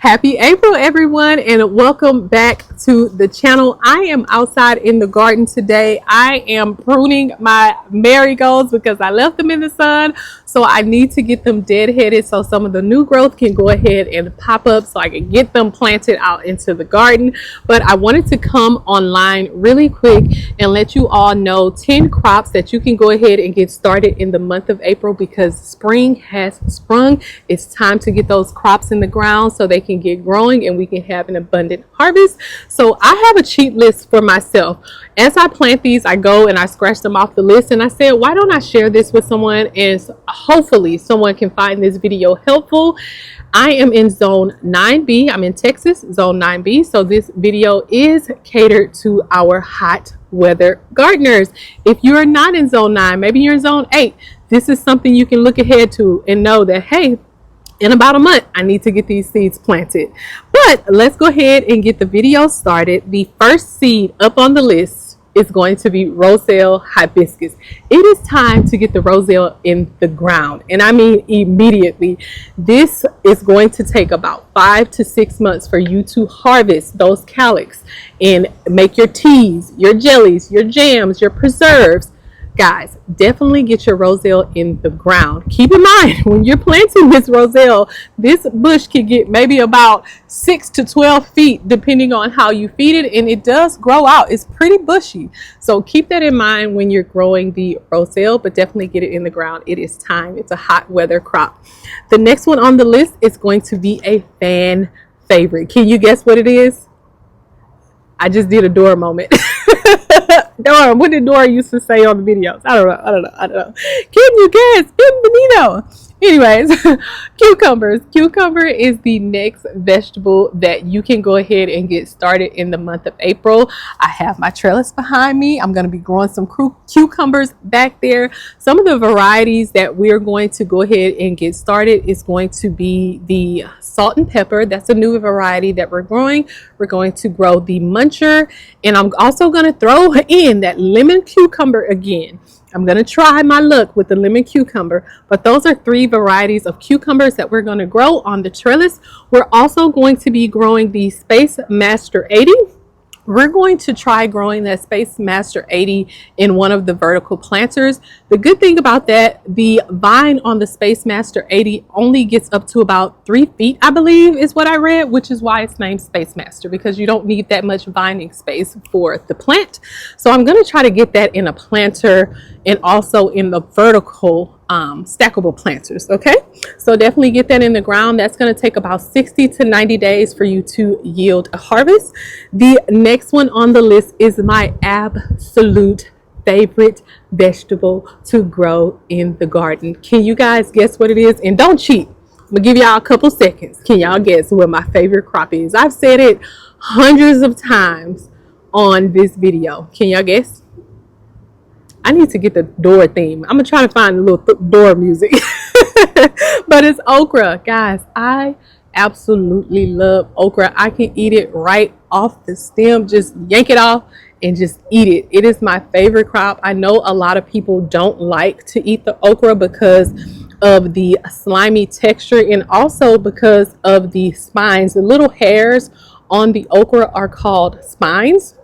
Happy April, everyone, and welcome back to the channel. I am outside in the garden today. I am pruning my marigolds because I left them in the sun, so I need to get them deadheaded so some of the new growth can go ahead and pop up so I can get them planted out into the garden. But I wanted to come online really quick and let you all know 10 crops that you can go ahead and get started in the month of April because spring has sprung. It's time to get those crops in the ground so they can get growing and we can have an abundant harvest. So I have a cheat list for myself. As I plant these, I go and I scratch them off the list, and I said, why don't I share this with someone, and hopefully someone can find this video helpful. I am in zone 9B. I'm in Texas, zone 9B. So this video is catered to our hot weather gardeners. If you are not in zone 9, maybe you're in zone 8, this is something you can look ahead to and know that, hey, in about a month, I need to get these seeds planted. But let's go ahead and get the video started. The first seed up on the list is going to be Roselle hibiscus. It is time to get the Roselle in the ground, and I mean immediately. This is going to take about 5 to 6 months for you to harvest those calyx and make your teas, your jellies, your jams, your preserves. Guys, definitely get your Roselle in the ground. Keep in mind, when you're planting this Roselle, this bush can get maybe about 6 to 12 feet depending on how you feed it, and it does grow out. It's pretty bushy. So keep that in mind when you're growing the Roselle, but definitely get it in the ground. It is time. It's a hot weather crop. The next one on the list is going to be a fan favorite. Can you guess what it is? I just did a Dora moment. Dora, what did Dora used to say on the videos? I don't know. Can you guess? Bienvenido. Anyways, cucumbers. Cucumber is the next vegetable that you can go ahead and get started in the month of April. I have my trellis behind me. I'm going to be growing some cucumbers back there. Some of the varieties that we're going to go ahead and get started is going to be the salt and pepper. That's a new variety that we're growing. We're going to grow the muncher, and I'm also going to throw in that lemon cucumber again. I'm going to try my luck with the lemon cucumber, but those are 3 varieties of cucumbers that we're going to grow on the trellis. We're also going to be growing the Space Master 80. We're going to try growing that Space Master 80 in one of the vertical planters. The good thing about that, the vine on the Space Master 80 only gets up to about 3 feet, I believe is what I read, which is why it's named Space Master, because you don't need that much vining space for the plant. So I'm going to try to get that in a planter and also in the vertical stackable planters. Okay, so definitely get that in the ground. That's going to take about 60 to 90 days for you to yield a harvest. The next one on the list is my absolute favorite vegetable to grow in the garden. Can you guys guess what it is? And don't cheat. I'm gonna give y'all a couple seconds. Can y'all guess what my favorite crop is? I've said it hundreds of times on this video. Can y'all guess? I need to get the Dora theme. I'm gonna try to find a little Dora music. But it's okra. Guys, I absolutely love okra. I can eat it right off the stem. Just yank it off and just eat it. It is my favorite crop. I know a lot of people don't like to eat the okra because of the slimy texture and also because of the spines. The little hairs on the okra are called spines.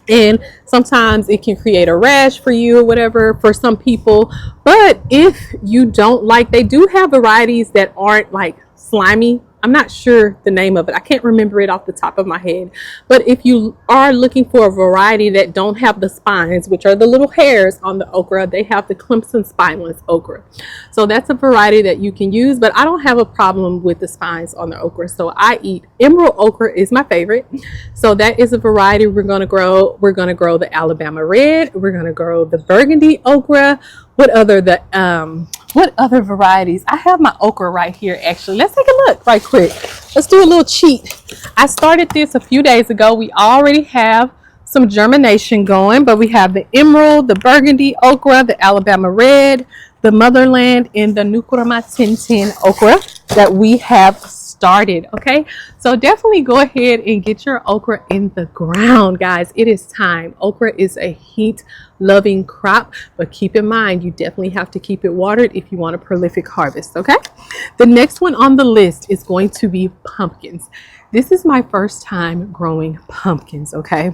And sometimes it can create a rash for you or whatever for some people. But if you don't like, they do have varieties that aren't like slimy. I'm not sure the name of it. I can't remember it off the top of my head. But if you are looking for a variety that don't have the spines, which are the little hairs on the okra, they have the Clemson spineless okra. So that's a variety that you can use, but I don't have a problem with the spines on the okra. So I eat emerald okra is my favorite. So that is a variety we're going to grow. We're going to grow the Alabama red. We're going to grow the burgundy okra. What other varieties? I have my okra right here actually. Let's take a look right quick. Let's do a little cheat. I started this a few days ago. We already have some germination going, but we have the emerald, the burgundy okra, the Alabama red, the motherland, and the Nukrama Tintin okra that we have started. Okay, so definitely go ahead and get your okra in the ground, guys. It is time. Okra is a heat loving crop, but keep in mind you definitely have to keep it watered if you want a prolific harvest. Okay, the next one on the list is going to be pumpkins. This is my first time growing pumpkins. Okay,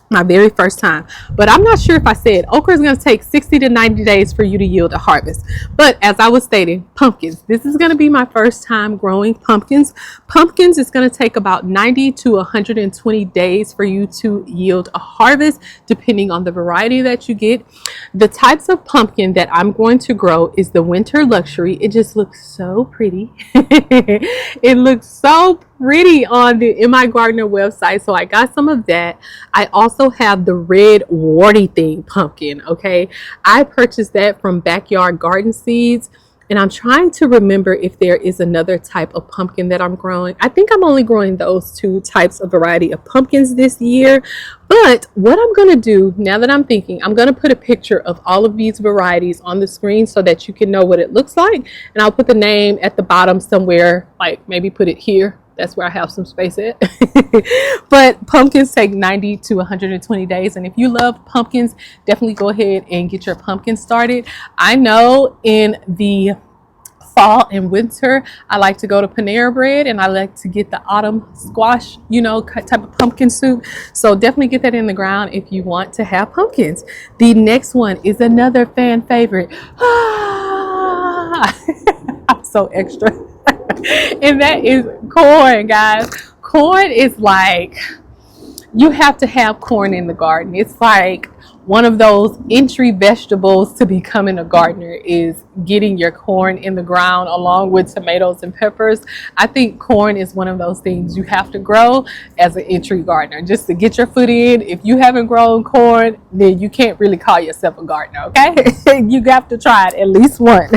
my very first time, but I'm not sure if I said okra is going to take 60 to 90 days for you to yield a harvest. But as I was stating, pumpkins, this is going to be my first time growing pumpkins. Pumpkins is going to take about 90 to 120 days for you to yield a harvest, depending on the variety that you get. The types of pumpkin that I'm going to grow is the winter luxury. It just looks so pretty. It looks so pretty on the In My Gardener website, so I got some of that. I also have the red warty thing pumpkin. Okay, I purchased that from Backyard Garden Seeds, and I'm trying to remember if there is another type of pumpkin that I'm growing. I think I'm only growing those two types of variety of pumpkins this year. But what I'm going to do now that I'm thinking, I'm going to put a picture of all of these varieties on the screen so that you can know what it looks like, and I'll put the name at the bottom somewhere, like maybe put it here. That's where I have some space at. But pumpkins take 90 to 120 days. And if you love pumpkins, definitely go ahead and get your pumpkins started. I know in the fall and winter, I like to go to Panera Bread, and I like to get the autumn squash, you know, type of pumpkin soup. So definitely get that in the ground if you want to have pumpkins. The next one is another fan favorite. I'm so extra. And that is corn, guys. Corn is like, you have to have corn in the garden. It's like one of those entry vegetables to becoming a gardener is getting your corn in the ground along with tomatoes and peppers. I think corn is one of those things you have to grow as an entry gardener just to get your foot in. If you haven't grown corn, then you can't really call yourself a gardener, okay? You have to try it at least once.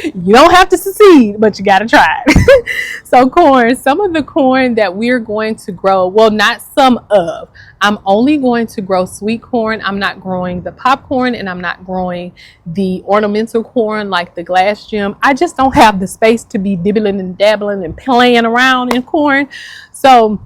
You don't have to succeed, but you got to try it. So corn, some of the corn that we're going to grow, well, not some of, I'm only going to grow sweet corn. I'm not growing the popcorn, and I'm not growing the ornamental corn like the glass gem. I just don't have the space to be dibbling and dabbling and playing around in corn. So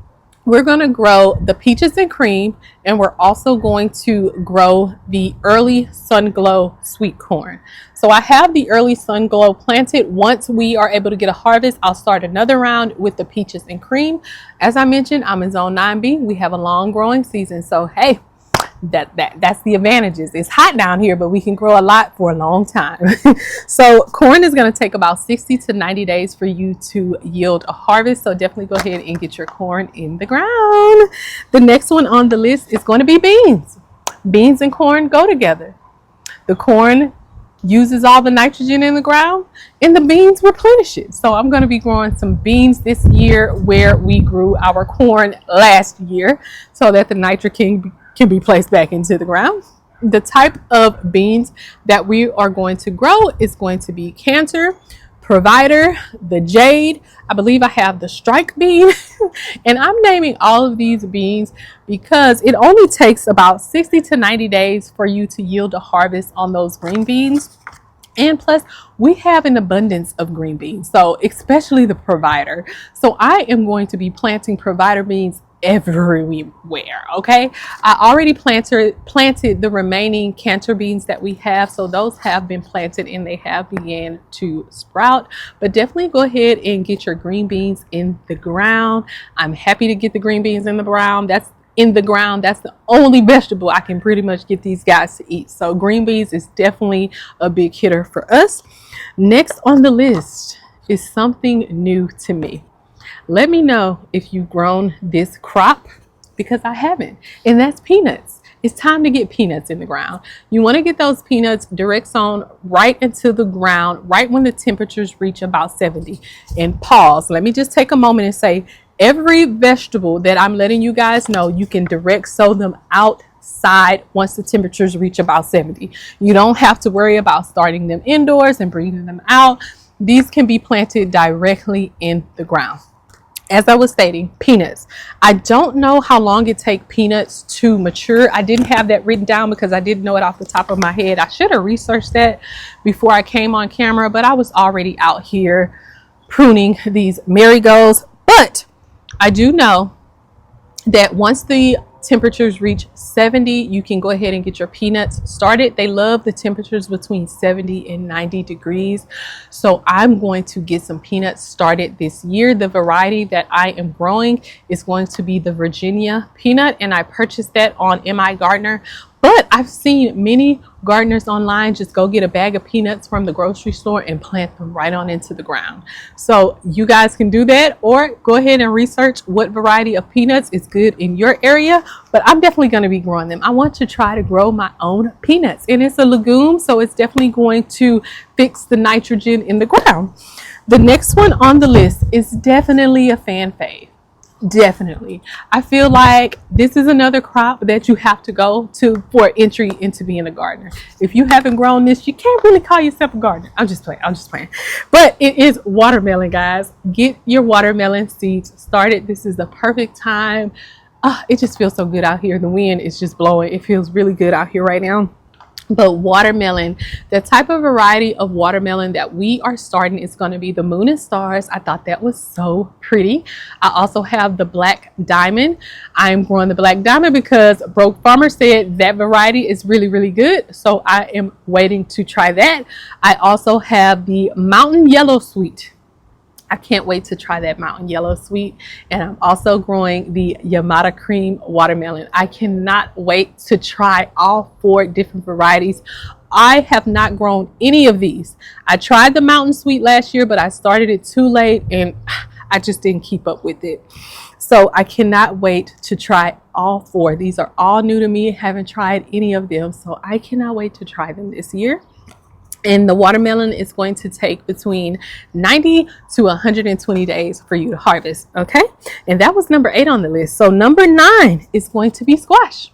we're going to grow the peaches and cream, and we're also going to grow the early sun glow sweet corn. So I have the early sun glow planted. Once we are able to get a harvest, I'll start another round with the peaches and cream. As I mentioned, I'm in zone 9B. We have a long growing season. So hey, that's the advantages. It's hot down here, but we can grow a lot for a long time. So corn is going to take about 60 to 90 days for you to yield a harvest. So definitely go ahead and get your corn in the ground. The next one on the list is going to be beans. Beans and corn go together. The corn uses all the nitrogen in the ground, and the beans replenish it. So I'm going to be growing some beans this year where we grew our corn last year, so that the nitrogen can be placed back into the ground. The type of beans that we are going to grow is going to be Cantor, Provider, the Jade. I believe I have the Strike bean. And I'm naming all of these beans because it only takes about 60 to 90 days for you to yield a harvest on those green beans. And plus, we have an abundance of green beans, so especially the Provider. So I am going to be planting Provider beans everywhere. Okay, I already planted the remaining Cantor beans that we have, so those have been planted and they have began to sprout. But definitely go ahead and get your green beans in the ground. I'm happy to get the green beans in the ground. That's the only vegetable I can pretty much get these guys to eat. So green beans is definitely a big hitter for us. Next on the list is something new to me. Let me know if you've grown this crop, because I haven't, and that's peanuts. It's time to get peanuts in the ground. You want to get those peanuts direct sown right into the ground, right when the temperatures reach about 70. And pause. Let me just take a moment and say, every vegetable that I'm letting you guys know, you can direct sow them outside once the temperatures reach about 70. You don't have to worry about starting them indoors and bringing them out. These can be planted directly in the ground. As I was stating, peanuts. I don't know how long it takes peanuts to mature. I didn't have that written down because I didn't know it off the top of my head. I should have researched that before I came on camera, but I was already out here pruning these marigolds. But I do know that once the temperatures reach 70, you can go ahead and get your peanuts started. They love the temperatures between 70 and 90 degrees. So I'm going to get some peanuts started this year. The variety that I am growing is going to be the Virginia peanut, and I purchased that on MI Gardener. But I've seen many gardeners online just go get a bag of peanuts from the grocery store and plant them right on into the ground. So you guys can do that, or go ahead and research what variety of peanuts is good in your area. But I'm definitely going to be growing them. I want to try to grow my own peanuts, and it's a legume, so it's definitely going to fix the nitrogen in the ground. The next one on the list is definitely a fan fave. Definitely. I feel like this is another crop that you have to go to for entry into being a gardener. If you haven't grown this, you can't really call yourself a gardener. I'm just playing. But it is watermelon, guys. Get your watermelon seeds started. This is the perfect time. It just feels so good out here. The wind is just blowing. It feels really good out here right now. But watermelon, the type of variety of watermelon that we are starting is going to be the Moon and Stars. I thought that was so pretty. I also have the Black Diamond. I'm growing the Black Diamond because Broke Farmer said that variety is really, really good. So I am waiting to try that. I also have the Mountain Yellow Sweet. I can't wait to try that Mountain Yellow Sweet. And I'm also growing the Yamada Cream watermelon. I cannot wait to try all 4 different varieties. I have not grown any of these. I tried the Mountain Sweet last year, but I started it too late and I just didn't keep up with it. So I cannot wait to try all 4. These are all new to me. I haven't tried any of them. So I cannot wait to try them this year. And the watermelon is going to take between 90 to 120 days for you to harvest. Okay. And that was number 8 on the list. So number 9 is going to be squash.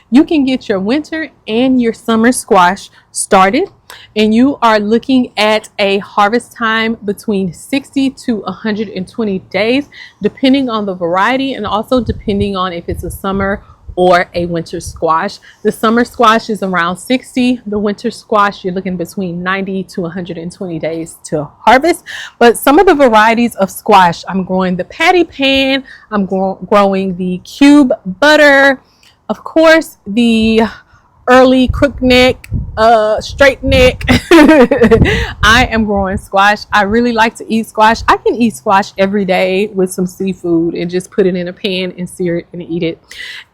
You can get your winter and your summer squash started, and you are looking at a harvest time between 60 to 120 days, depending on the variety and also depending on if it's a summer or a winter squash. The summer squash is around 60. The winter squash, you're looking between 90 to 120 days to harvest. But some of the varieties of squash, I'm growing the patty pan, I'm growing the cube butter, of course, the early crook neck, straight neck. I am growing squash. I really like to eat squash. I can eat squash every day with some seafood and just put it in a pan and sear it and eat it.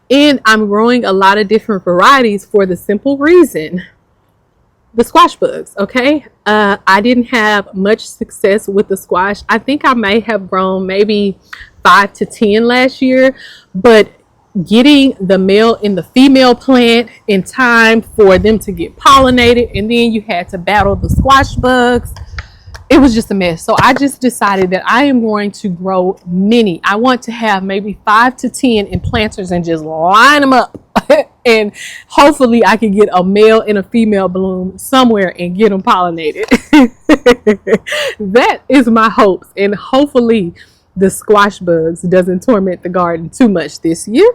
And I'm growing a lot of different varieties for the simple reason, the squash bugs. Okay. I didn't have much success with the squash. I think I may have grown maybe 5 to 10 last year, but getting the male and the female plant in time for them to get pollinated, and then you had to battle the squash bugs. It was just a mess. So I just decided that I am going to grow many. I want to have maybe 5 to 10 in planters and just line them up. And hopefully I can get a male and a female bloom somewhere and get them pollinated. That is my hopes. And hopefully the squash bugs doesn't torment the garden too much this year.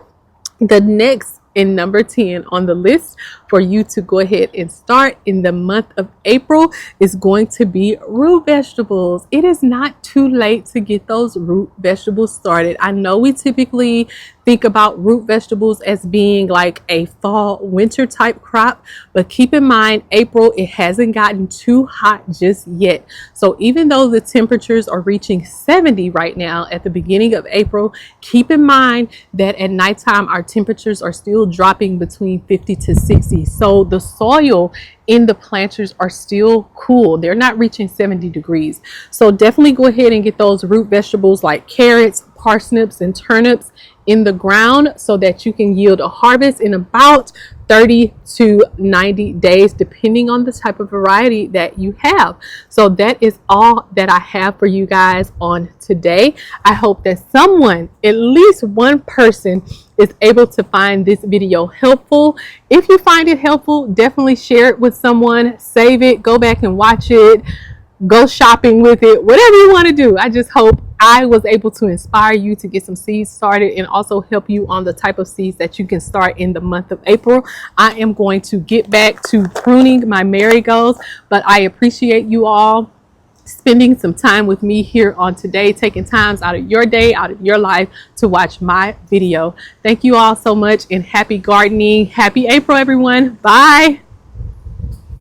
The next in number 10 on the list for you to go ahead and start in the month of April is going to be root vegetables. It is not too late to get those root vegetables started. I know we typically think about root vegetables as being like a fall winter type crop, but keep in mind April, it hasn't gotten too hot just yet. So even though the temperatures are reaching 70 right now at the beginning of April, keep in mind that at nighttime our temperatures are still dropping between 50 to 60. So the soil in the planters are still cool. They're not reaching 70 degrees. So definitely go ahead and get those root vegetables like carrots, parsnips, and turnips in the ground so that you can yield a harvest in about 30 to 90 days, depending on the type of variety that you have. So that is all that I have for you guys on today. I hope that someone, at least one person, is able to find this video helpful. If you find it helpful, definitely share it with someone, save it, go back and watch it, go shopping with it, whatever you want to do. I just hope I was able to inspire you to get some seeds started and also help you on the type of seeds that you can start in the month of April. I am going to get back to pruning my marigolds, but I appreciate you all. spending some time with me here on today, taking times out of your day, out of your life to watch my video. Thank you all so much and happy gardening. Happy April, everyone. Bye.